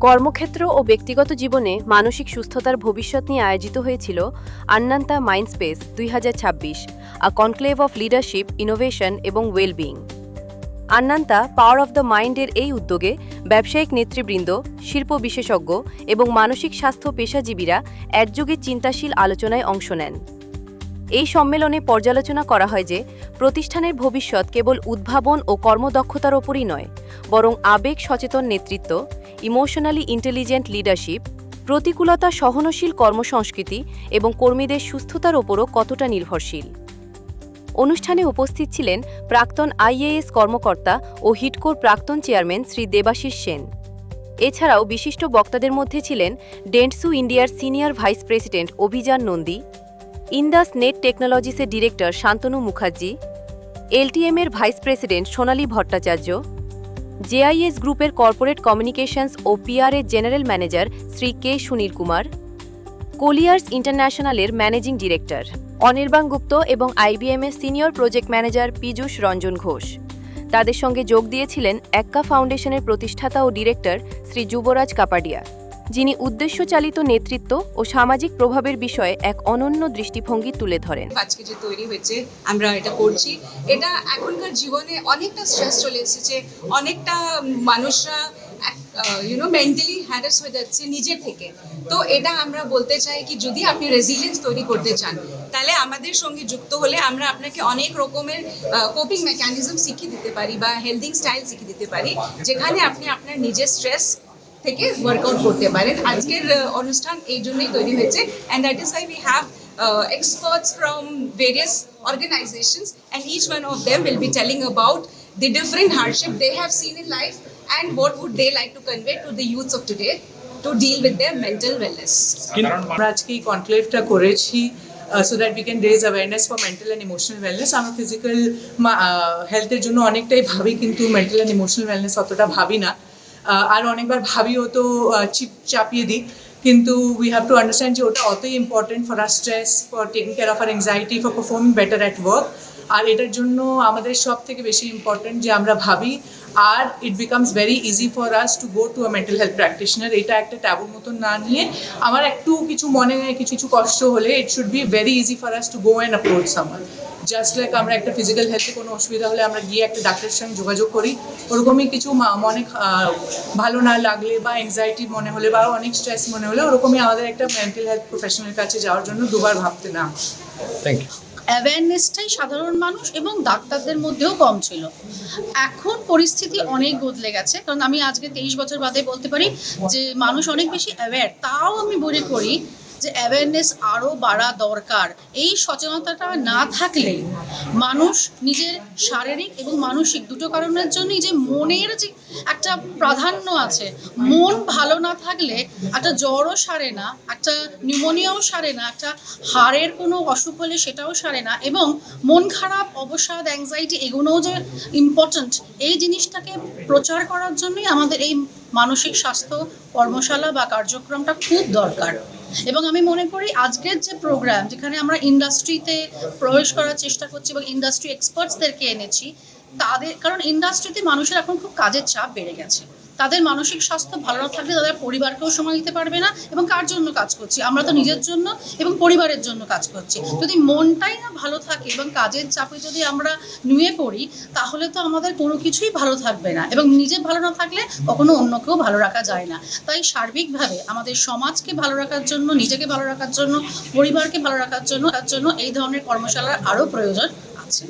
কর্মক্ষেত্র ও ব্যক্তিগত জীবনে মানসিক সুস্থতার ভবিষ্যৎ নিয়ে আয়োজিত হয়েছিল Annanta Mindspace 2026, a conclave of leadership, innovation এবং wellbeing. Annanta power of the মাইন্ডের এই উদ্যোগে ব্যবসায়িক নেতৃবৃন্দ, শিল্প বিশেষজ্ঞ এবং মানসিক স্বাস্থ্য পেশাজীবীরা একযোগে চিন্তাশীল আলোচনায় অংশ নেন। এই সম্মেলনে পর্যালোচনা করা হয় যে প্রতিষ্ঠানের ভবিষ্যৎ কেবল উদ্ভাবন ও কর্মদক্ষতার ওপরই নয়, বরং আবেগ সচেতন নেতৃত্ব, ইমোশনালি ইন্টেলিজেন্ট লিডারশিপ, প্রতিকূলতা সহনশীল কর্মসংস্কৃতি এবং কর্মীদের সুস্থতার ওপরও কতটা নির্ভরশীল। অনুষ্ঠানে উপস্থিত ছিলেন প্রাক্তন আইএএস কর্মকর্তা ও হিডকোর প্রাক্তন চেয়ারম্যান শ্রী দেবাশিস সেন। এছাড়াও বিশিষ্ট বক্তাদের মধ্যে ছিলেন ডেন্টসু ইন্ডিয়ার senior vice president Abhijan Nandi, Indus net টেকনোলজিসের ডিরেক্টর শান্তনু মুখার্জি, এলটিএমের vice president Sonali Bhattacharya, JIS গ্রুপের কর্পোরেট কমিউনিকেশনস ও পিআর-এর general manager Shri K Sunil Kumar, Colliers ইন্টারন্যাশনালের ম্যানেজিং ডিরেক্টর অনির্বাণ গুপ্ত এবং আইবিএমের senior project manager Piyush Ranjan Ghosh. তাদের সঙ্গে যোগ দিয়েছিলেন এক্কা ফাউন্ডেশনের প্রতিষ্ঠাতা ও ডিরেক্টর শ্রী যুবরাজ কাপাডিয়া, যিনি উদ্দেশ্যচালিত নেতৃত্ব ও সামাজিক প্রভাবের বিষয়ে এক অনন্য দৃষ্টিভঙ্গি তুলে ধরেন। আজকে যে তৈরি হয়েছে, আমরা এটা করছি, এটা এখনকার জীবনে অনেকটা স্ট্রেস চলে এসেছে, অনেকটা মানুষরা মেন্টালি হ্যারাস হয়ে যাচ্ছে নিজের থেকে। তো এটা আমরা বলতে চাই কি যদি আপনি রেজিলিয়েন্স তৈরি করতে চান, তাহলে আমাদের সঙ্গে যুক্ত হলে আমরা আপনাকে অনেক রকমের কোপিং মেকানিজম শিখিয়ে দিতে পারি বা হেলথিং স্টাইল শিখিয়ে দিতে পারি, যেখানে আপনি আপনার নিজের স্ট্রেস থেকে ওয়ার্কআউট করতে পারেন। আজকের অনুষ্ঠান এই জন্যই তৈরি হয়েছে, and that is why we have experts from various organizations, and each one of them will be telling about the different hardship they have seen in life and what would they like to convey to the youths of today to deal with their mental wellness. আমরা আজকে এই কনক্লেভটা করেছি so that we can raise awareness for mental and emotional wellness. আমরা physical হেলথের জন্য অনেকটাই ভাবি, কিন্তু মেন্টাল অ্যান্ড ইমোশনাল ওয়েলনেস অতটা ভাবি না, আর অনেকবার ভাবিও তো চাপিয়ে দিই, কিন্তু উই হ্যাভ টু আন্ডারস্ট্যান্ড যে ওটা অতই important for our stress, for taking care of our anxiety, for performing better at work. আর এটার জন্য আমাদের সব থেকে বেশি ইম্পর্টেন্ট যে আমরা ভাবি, আর it becomes very easy for us to go to a mental health practitioner. এটা একটা ট্যাবুর মতন না নিয়ে, আমার একটু কিছু মনে কিছু কষ্ট হলে it should be very easy for us to go and approach someone. Just like আমরা একটা ফিজিক্যাল হেলথে কোনো অসুবিধা হলে আমরা গিয়ে একটা ডাক্তারের সঙ্গে যোগাযোগ করি, ওরকমই কিছু মনে ভালো না লাগলে বা অ্যাংজাইটি মনে হলে বা অনেক স্ট্রেস মনে হলে, ওরকমই আমাদের একটা মেন্টাল হেলথ প্রফেশনালের কাছে যাওয়ার জন্য দুবার ভাবতে না। Thank you. অ্যাওয়ারনেসটাই সাধারণ মানুষ এবং ডাক্তারদের মধ্যেও কম ছিল। এখন পরিস্থিতি অনেক বদলে গেছে, কারণ আমি আজকে 23 বছর বাদে বলতে পারি যে মানুষ অনেক বেশি অ্যাওয়্যার। তাও আমি মনে করি যে অ্যাওয়ারনেস আরও বাড়া দরকার। এই সচেতনতাটা না থাকলে মানুষ নিজের শারীরিক এবং মানসিক দুটো কারণের জন্যই, যে মনের যে একটা প্রাধান্য আছে, মন ভালো না থাকলে একটা জ্বরও সারে না, একটা নিউমোনিয়াও সারে না, একটা হাড়ের কোনো অসুখ হলে সেটাও সারে না, এবং মন খারাপ, অবসাদ, অ্যাংজাইটি এগুলোও যে ইম্পর্ট্যান্ট, এই জিনিসটাকে প্রচার করার জন্যই আমাদের এই মানসিক স্বাস্থ্য কর্মশালা বা কার্যক্রমটা খুব দরকার। এবং আমি মনে করি আজকের যে প্রোগ্রাম, যেখানে আমরা ইন্ডাস্ট্রিতে প্রবেশ করার চেষ্টা করছি এবং ইন্ডাস্ট্রি এক্সপার্টসদেরকে এনেছি, তাদের কারণ ইন্ডাস্ট্রিতে মানুষের এখন খুব কাজের চাপ বেড়ে গেছে। তাদের মানসিক স্বাস্থ্য ভালো না থাকলে তাদের পরিবারকেও সময় দিতে পারবে না। এবং কার জন্য কাজ করছি? আমরা তো নিজের জন্য এবং পরিবারের জন্য কাজ করছি। যদি মনটাই না ভালো থাকে এবং কাজের চাপে যদি আমরা নুয়ে পড়ি, তাহলে তো আমাদের কোনো কিছুই ভালো থাকবে না, এবং নিজে ভালো না থাকলে কখনো অন্যকেও ভালো রাখা যায় না। তাই সার্বিকভাবে আমাদের সমাজকে ভালো রাখার জন্য, নিজেকে ভালো রাখার জন্য, পরিবারকে ভালো রাখার জন্য এই ধরনের কর্মশালার আরও প্রয়োজন আছে।